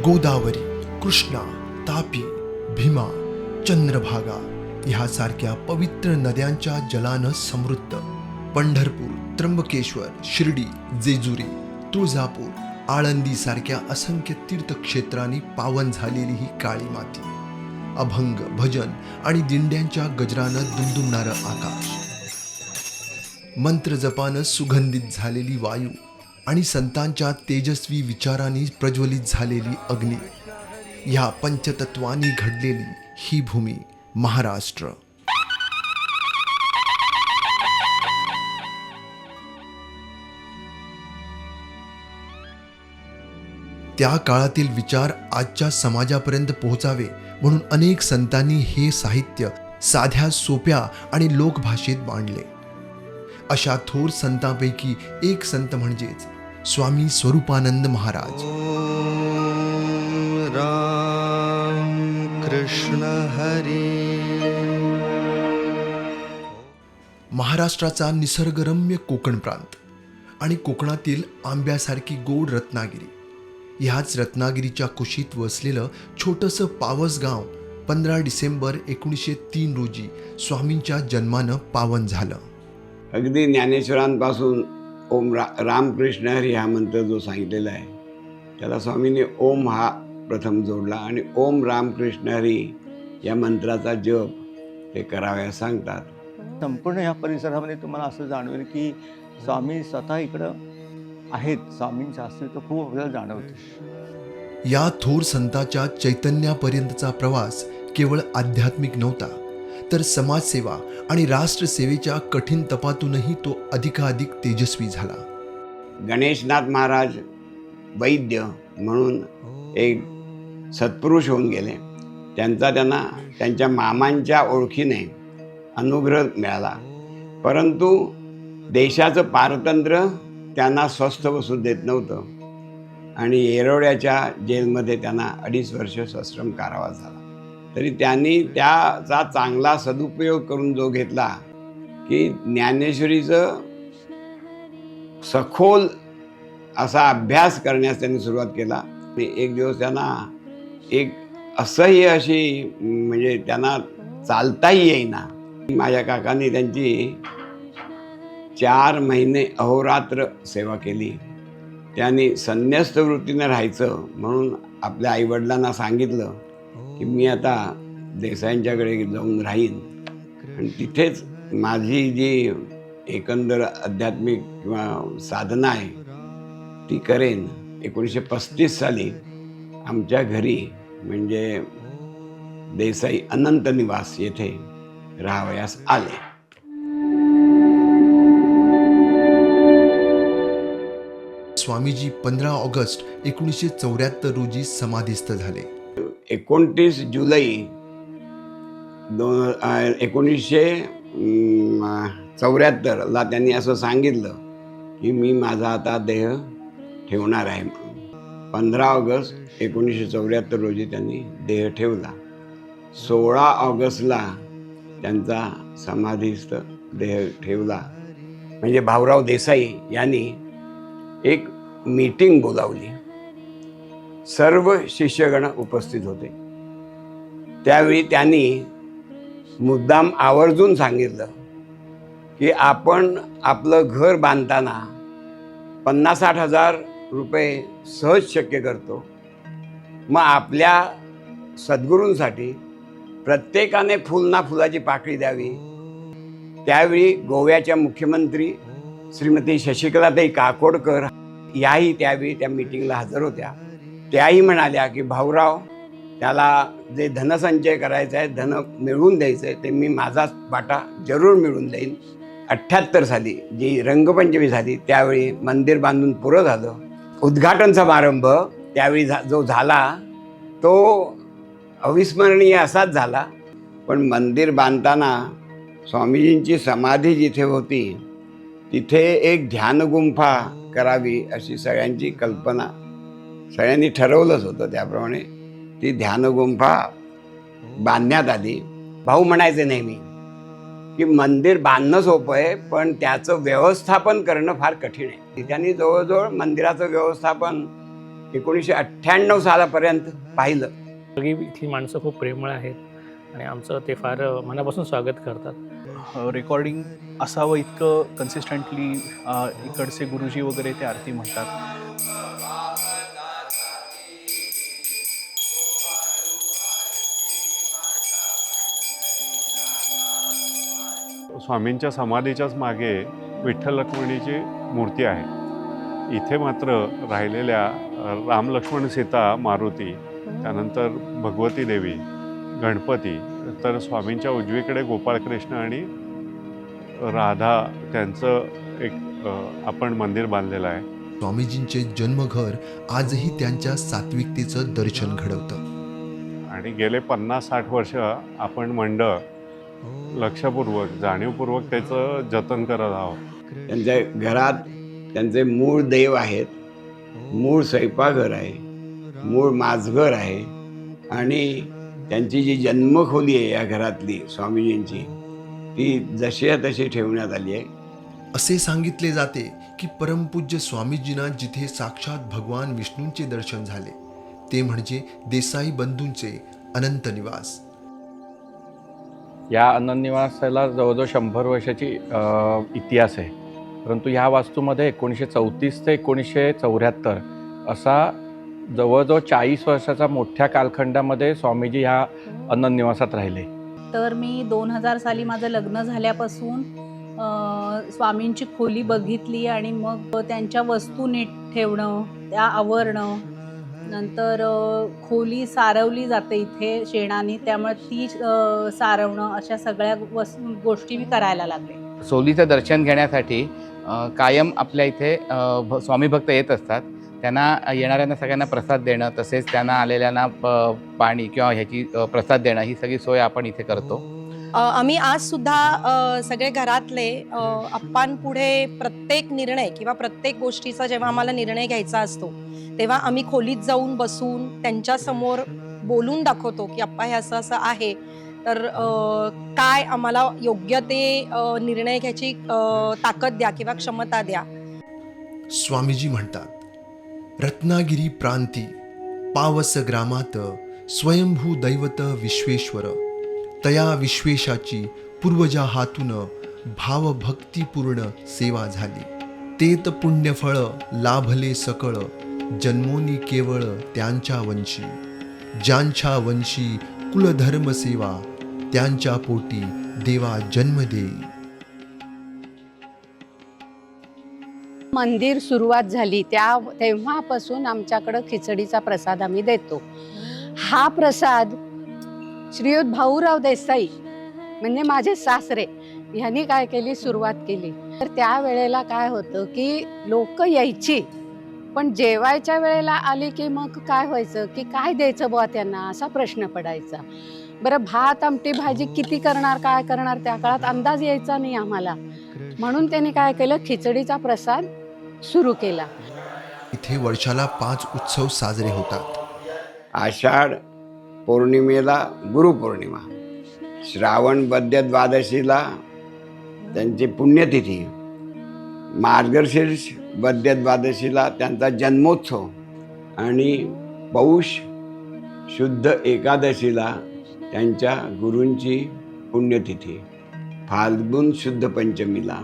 गोदावरी, कृष्णा, तापी, भीमा, चंद्रभागा ह्यासारख्या पवित्र नद्यांच्या जलानं समृद्ध पंढरपूर, त्र्यंबकेश्वर, शिर्डी, जेजुरी, तुळजापूर, आळंदी सारख्या असंख्य तीर्थक्षेत्रांनी पावन झालेली ही काळी माती, अभंग, भजन आणि दिंड्यांच्या गजरानं दुमदुमणारं आकाश, मंत्र जपानं सुगंधित झालेली वायू आणि संतांच्या तेजस्वी विचारांनी प्रज्वलित झालेली अग्नी, ह्या पंचतत्वांनी घडलेली ही भूमी महाराष्ट्र. त्या काळातील विचार आजच्या समाजापर्यंत पोहोचावे म्हणून अनेक संतांनी हे साहित्य साध्या, सोप्या आणि लोकभाषेत मांडले. अशा थोर संतांपैकी एक संत म्हणजेच स्वामी स्वरूपानंद महाराज. राम कृष्ण हरी. महाराष्ट्राचा निसर्गरम्य कोकण प्रांत आणि कोकणातील आंब्यासारखी गोड रत्नागिरी, ह्याच रत्नागिरीच्या कुशीत वसलेलं छोटंसं पावस गाव 15 डिसेंबर 1903 रोजी स्वामींच्या जन्मानं पावन झालं. अगदी ज्ञानेश्वरांपासून ओम रामकृष्ण हरी हा मंत्र जो सांगितलेला आहे त्याला स्वामींनी ओम हा प्रथम जोडला आणि ओम रामकृष्ण हरी या मंत्राचा जप ते कराव्यास सांगतात. संपूर्ण या परिसरामध्ये तुम्हाला असं जाणवेल की स्वामी स्वतः इकडं आहेत. स्वामींचं अस्तित्व खूप आपल्याला जाणवतं. या थोर संताच्या चैतन्यापर्यंतचा प्रवास केवळ आध्यात्मिक नव्हता, तर समाजसेवा आणि राष्ट्रसेवेच्या कठीण तपातूनही तो अधिकाधिक तेजस्वी झाला. गणेशनाथ महाराज वैद्य म्हणून एक सत्पुरुष होऊन गेले. त्यांना त्यांच्या मामांच्या ओळखीने अनुग्रह मिळाला, परंतु देशाचं पारतंत्र्य त्यांना स्वस्थ बसू देत नव्हतं आणि येरवड्याच्या जेलमध्ये त्यांना 2.5 वर्ष सश्रम कारावास झाला. तरी त्यांनी त्याचा चांगला सदुपयोग करून जो घेतला की ज्ञानेश्वरीचं सखोल असा अभ्यास करण्यास त्यांनी सुरुवात केला. आणि एक दिवस त्यांना एक असह्य अशी म्हणजे त्यांना चालताही येईना. माझ्या काकांनी त्यांची 4 महिने अहोरात्र सेवा केली. त्यांनी संन्यस्त वृत्तीने राहायचं म्हणून आपल्या आईवडिलांना सांगितलं की मी आता देसाईंच्याकडे जाऊन राहीन आणि तिथेच माझी जी एकंदर आध्यात्मिक किंवा साधना आहे ती करेन. 1935 साली आमच्या घरी म्हणजे देसाई अनंत निवास येथे राहावयास आले. स्वामीजी 15 ऑगस्ट 1974 रोजी समाधीस्थ झाले. 29 जुलै 1974ला त्यांनी असं सांगितलं की मी माझा आता देह ठेवणार आहे. 15 ऑगस्ट 1974 रोजी त्यांनी देह ठेवला. 16 ऑगस्टला त्यांचा समाधीस्थ देह ठेवला. म्हणजे भाऊराव देसाई यांनी एक मीटिंग बोलावली. सर्व शिष्यगण उपस्थित होते. त्यावेळी त्यांनी मुद्दाम आवर्जून सांगितलं की आपण आपलं घर बांधताना 50-60 हजार रुपये सहज शक्य करतो, मग आपल्या सद्गुरूंसाठी प्रत्येकाने फुल ना फुलाची पाकळी द्यावी. त्यावेळी गोव्याच्या मुख्यमंत्री श्रीमती शशिकलाताई काकोडकर याही त्यावेळी त्या मीटिंगला हजर होत्या. त्याही म्हणाल्या की भाऊराव, त्याला जे धनसंचय करायचा आहे, धन मिळवून द्यायचं आहे, ते मी माझाच वाटा जरूर मिळवून देईन. 78 साली जी रंगपंचमी झाली त्यावेळी मंदिर बांधून पुरं झालं. उद्घाटन समारंभ त्यावेळी जो झाला तो अविस्मरणीय असाच झाला. पण मंदिर बांधताना स्वामीजींची समाधी जिथे होती तिथे एक ध्यानगुंफा करावी अशी सगळ्यांची कल्पना, सगळ्यांनी ठरवलंच होतं. त्याप्रमाणे ती ध्यानगुंफा बांधण्यात आली. भाऊ म्हणायचे नेहमी की मंदिर बांधणं सोपं आहे, पण त्याचं व्यवस्थापन करणं फार कठीण आहे. त्यांनी जवळजवळ मंदिराचं व्यवस्थापन 1998 सालापर्यंत पाहिलं. सगळी इथली माणसं खूप प्रेमळ आहेत आणि आमचं ते फार मनापासून स्वागत करतात. रेकॉर्डिंग असावं इतकं कन्सिस्टंटली इकडचे गुरुजी वगैरे ते आरती म्हणतात. स्वामींच्या समाधीच्याच मागे विठ्ठल रखुमाईची मूर्ती आहे. इथे मात्र राहिलेल्या राम लक्ष्मण सीता मारुती, त्यानंतर भगवती देवी, गणपती, तर स्वामींच्या उजवीकडे गोपाळकृष्ण आणि राधा त्यांचं एक आपण मंदिर बांधलेलं आहे. स्वामीजींचे जन्मघर आजही त्यांच्या सात्विकतेचं दर्शन घडवतं. आणि गेले 50-60 वर्ष आपण मंडळ लक्षपूर्वक जाणीवपूर्वक त्याचं जतन करत आहोत. त्यांच्या घरात त्यांचे मूळ देव आहेत, मूळ स्वयंपाकघर आहे, मूळ माजघर आहे आणि त्यांची जी जन्मखोली आहे या घरातली स्वामीजींची, ती जशी तशी ठेवण्यात आली आहे. असे सांगितले जाते की परमपूज्य स्वामीजींना जिथे साक्षात भगवान विष्णूंचे दर्शन झाले ते म्हणजे देसाई बंधूंचे अनंत निवास. या अनंतनिवासाला जवळजवळ 100 वर्षाची इतिहास आहे. परंतु ह्या वास्तूमध्ये 1934 ते 1974 असा जवळजवळ 40 वर्षाचा मोठ्या कालखंडामध्ये स्वामीजी ह्या अनंतनिवासात राहिले. तर मी 2000 साली माझं लग्न झाल्यापासून स्वामींची खोली बघितली आणि मग त्यांच्या वस्तू नीट ठेवणं, त्या आवरणं, नंतर खोली सारवली जाते इथे शेणाने, त्यामुळे ती सारवणं, अशा सगळ्या गोष्टी मी करायला लागले. सोलीचं दर्शन घेण्यासाठी कायम आपल्या इथे स्वामी भक्त येत असतात. त्यांना येणाऱ्यांना सगळ्यांना प्रसाद देणं, तसेच त्यांना आलेल्यांना पाणी किंवा ह्याची प्रसाद देणं, ही सगळी सोय आपण इथे करतो. आम्ही आजसुद्धा सगळे घरातले अप्पांपुढे प्रत्येक निर्णय किंवा प्रत्येक गोष्टीचा जेव्हा आम्हाला निर्णय घ्यायचा असतो तेव्हा आम्ही खोलीत जाऊन बसून त्यांच्यासमोर बोलून दाखवतो की अप्पा हे असं असं आहे, तर काय आम्हाला योग्य ते निर्णय घ्यायची ताकद द्या किंवा क्षमता द्या. स्वामीजी म्हणतात, रत्नागिरी प्रांती पावस ग्रामात स्वयंभू दैवत विश्वेश्वर, तया विश्वेशाची पूर्वजा हातून भावभक्तिपूर्ण सेवा झाली. तेत पुण्यफळ लाभले सकळ, जन्मोनी केवळ त्यांच्या वंशी. ज्यांच्या वंशी कुलधर्म सेवा, त्यांच्या पोटी देवा जन्म देई. मंदिर सुरुवात झाली तेव्हापासून आमच्याकडं खिचडीचा प्रसाद आम्ही देतो. हा प्रसाद श्रीयुत भाऊराव देसाई म्हणजे माझे सासरे ह्यांनी काय केली, सुरुवात केली. तर त्यावेळेला काय होतं की लोक यायची, पण जेवायच्या वेळेला आली की मग काय व्हायचं की काय द्यायचं बुवा त्यांना, असा प्रश्न पडायचा. बरं, भात आमटी भाजी किती करणार, काय करणार, त्या काळात अंदाज यायचा नाही आम्हाला. म्हणून त्यांनी काय केलं, खिचडीचा प्रसाद सुरू केला. इथे वर्षाला 5 उत्सव साजरे होतात. आषाढ पौर्णिमेला गुरुपौर्णिमा, श्रावण वद्य द्वादशीला त्यांची पुण्यतिथी, मार्गशीर्ष वद्य द्वादशीला त्यांचा जन्मोत्सव आणि पौष शुद्ध एकादशीला त्यांच्या गुरूंची पुण्यतिथी, फाल्गुन शुद्ध पंचमीला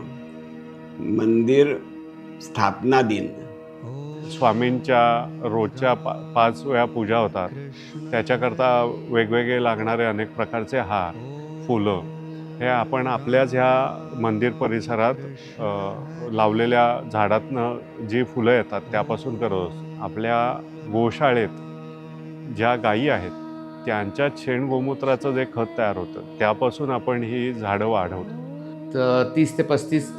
मंदिर स्थापना दिन. स्वामींच्या रोजच्या 5 वेळा पूजा होतात. त्याच्याकरता वेगवेगळे लागणारे अनेक प्रकारचे हार, फुलं हे आपण आपल्याच ह्या मंदिर परिसरात लावलेल्या झाडातनं जी फुलं येतात त्यापासून करतो. आपल्या गोशाळेत ज्या गायी आहेत त्यांच्या शेण गोमूत्राचं जे खत तयार होतं त्यापासून आपण ही झाडं वाढवतो. 30 ते 35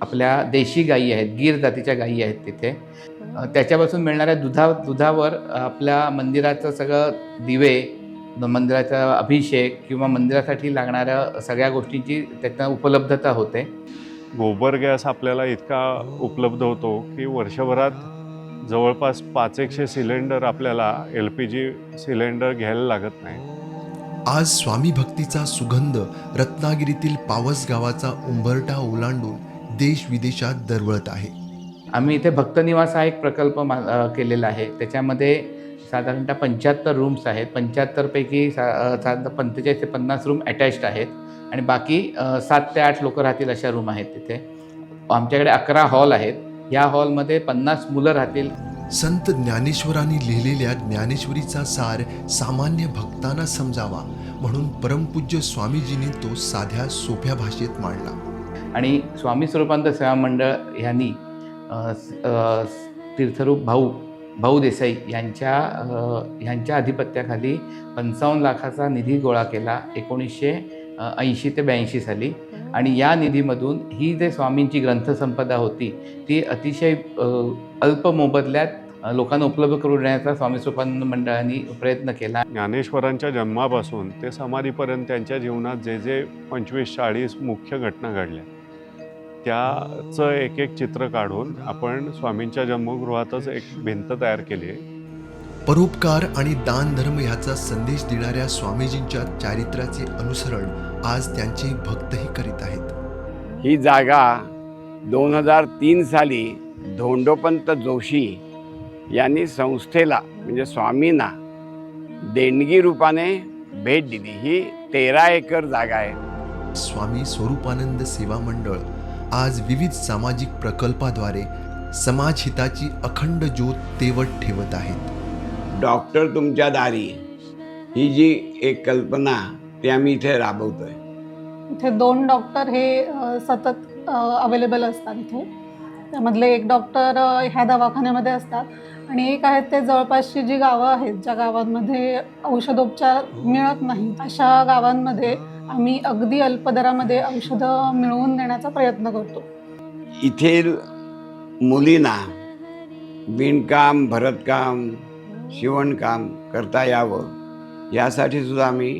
आपल्या देशी गायी आहेत, गीर जातीच्या गायी आहेत तिथे. त्याच्यापासून मिळणाऱ्या दुधावर आपल्या मंदिराचं सगळं दिवे, मंदिराचा अभिषेक किंवा मंदिरासाठी लागणाऱ्या सगळ्या गोष्टींची त्यातनं उपलब्धता होते. गोबर गॅस आपल्याला इतका उपलब्ध होतो की वर्षभरात जवळपास 500 सिलेंडर आपल्याला LPG सिलेंडर घ्यायला लागत नाही. आज स्वामी भक्तीचा सुगंध रत्नागिरीतील पावस गावाचा उंबरठा ओलांडून देश विदेशात दरवळत आहे. आम्ही इथे भक्तनिवास हा एक प्रकल्प केलेला आहे. त्याच्यामध्ये साधारणतः 75 रूम्स आहेत. 75पैकी साधारणतः 45 ते 50 रूम अटॅच्ड आहेत आणि बाकी 7 ते 8 लोकं राहतील अशा रूम आहेत तिथे. आमच्याकडे 11 हॉल आहेत. या हॉलमध्ये 50 मुलं राहतील. संत ज्ञानेश्वरांनी लिहिलेल्या ज्ञानेश्वरीचा सार सामान्य भक्तांना समजावा म्हणून परमपूज्य स्वामीजींनी तो साध्या सोप्या भाषेत मांडला. आणि स्वामी स्वरूपानंद सेवा मंडळ ह्यांनी तीर्थरूप भाऊ देसाई यांच्या अधिपत्याखाली 55 लाखाचा निधी गोळा केला 1980 ते 82 साली. आणि या निधीमधून ही जे स्वामींची ग्रंथसंपदा होती ती अतिशय अल्प मोबदल्यात लोकांना उपलब्ध करून देण्याचा स्वामी स्वरूपानंद मंडळाने प्रयत्न केला. ज्ञानेश्वरांच्या जन्मापासून ते समाधीपर्यंत त्यांच्या जीवनात जे जे 25-40 मुख्य घटना घडल्या त्याचं एक एक चित्र काढून आपण स्वामींच्या जन्मगृहातच एक भिंत तयार केली आहे. परोपकार आणि दान धर्म ह्याचा संदेश देणाऱ्या स्वामीजींच्या चारित्र्याचे अनुसरण आज त्यांचे भक्तही करीत आहेत. ही जागा 2003 साली धोंडोपंत जोशी यांनी संस्थेला म्हणजे स्वामींना देणगी रूपाने भेट दिली. ही 13 एकर जागा आहे. स्वामी स्वरूपानंद सेवा मंडळ आज विविध सामाजिक प्रकल्पाद्वारे समाजहिताची अखंड ज्योत तेवत ठेवत आहेत. डॉक्टर तुमच्या दारी ही जी एक कल्पना ती आम्ही इथे राबवतोय. इथे 2 डॉक्टर हे सतत अवेलेबल असतात इथे. त्यामधले एक डॉक्टर ह्या दवाखान्यामध्ये असतात आणि एक आहेत ते जवळपासची जी गावं आहेत ज्या गावांमध्ये औषधोपचार मिळत नाही अशा गावांमध्ये आम्ही अगदी अल्प दरामध्ये औषधं मिळवून देण्याचा प्रयत्न करतो. इथे मुलींना विणकाम, भरतकाम, शिवणकाम करता यावं यासाठी सुद्धा आम्ही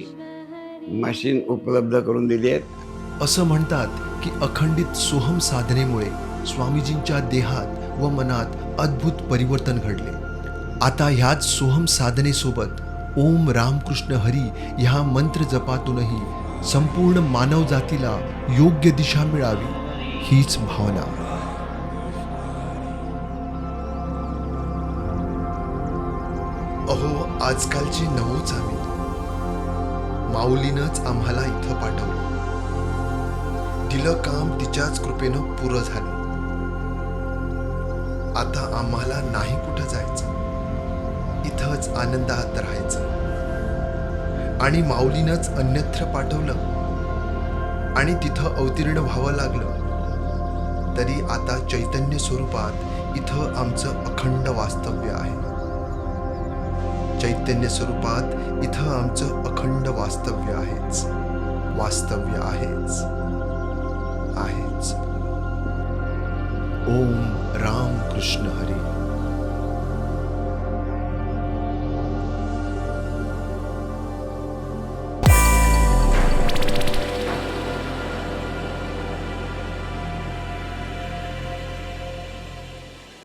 मशीन उपलब्ध करून दिली आहेत. असं म्हणतात की अखंडित सोहम साधनेमुळे स्वामीजींच्या देहात व मनात अद्भुत परिवर्तन घडले. आता ह्याच सोहम साधनेसोबत ओम रामकृष्ण हरी ह्या मंत्र जपातूनही संपूर्ण मानव जातीला योग्य दिशा मिळावी हीच भावना. अहो आजकालची नवोच आम्ही माऊलीनंच आम्हाला इथं पाठवलं. दिलं काम तिच्याच कृपेनं पुरं झालं. आता आम्हाला नाही कुठं जायचं, इथंच आनंदात राहायचं. आणि माऊलीनंच अन्यत्र पाठवलं आणि तिथं अवतीर्ण व्हावं लागलं तरी आता चैतन्य स्वरूपात इथं आमचं अखंड वास्तव्य आहे. चैतन्य स्वरूपात इथं आमचं अखंड वास्तव्य आहेच. ओम राम कृष्ण हरी.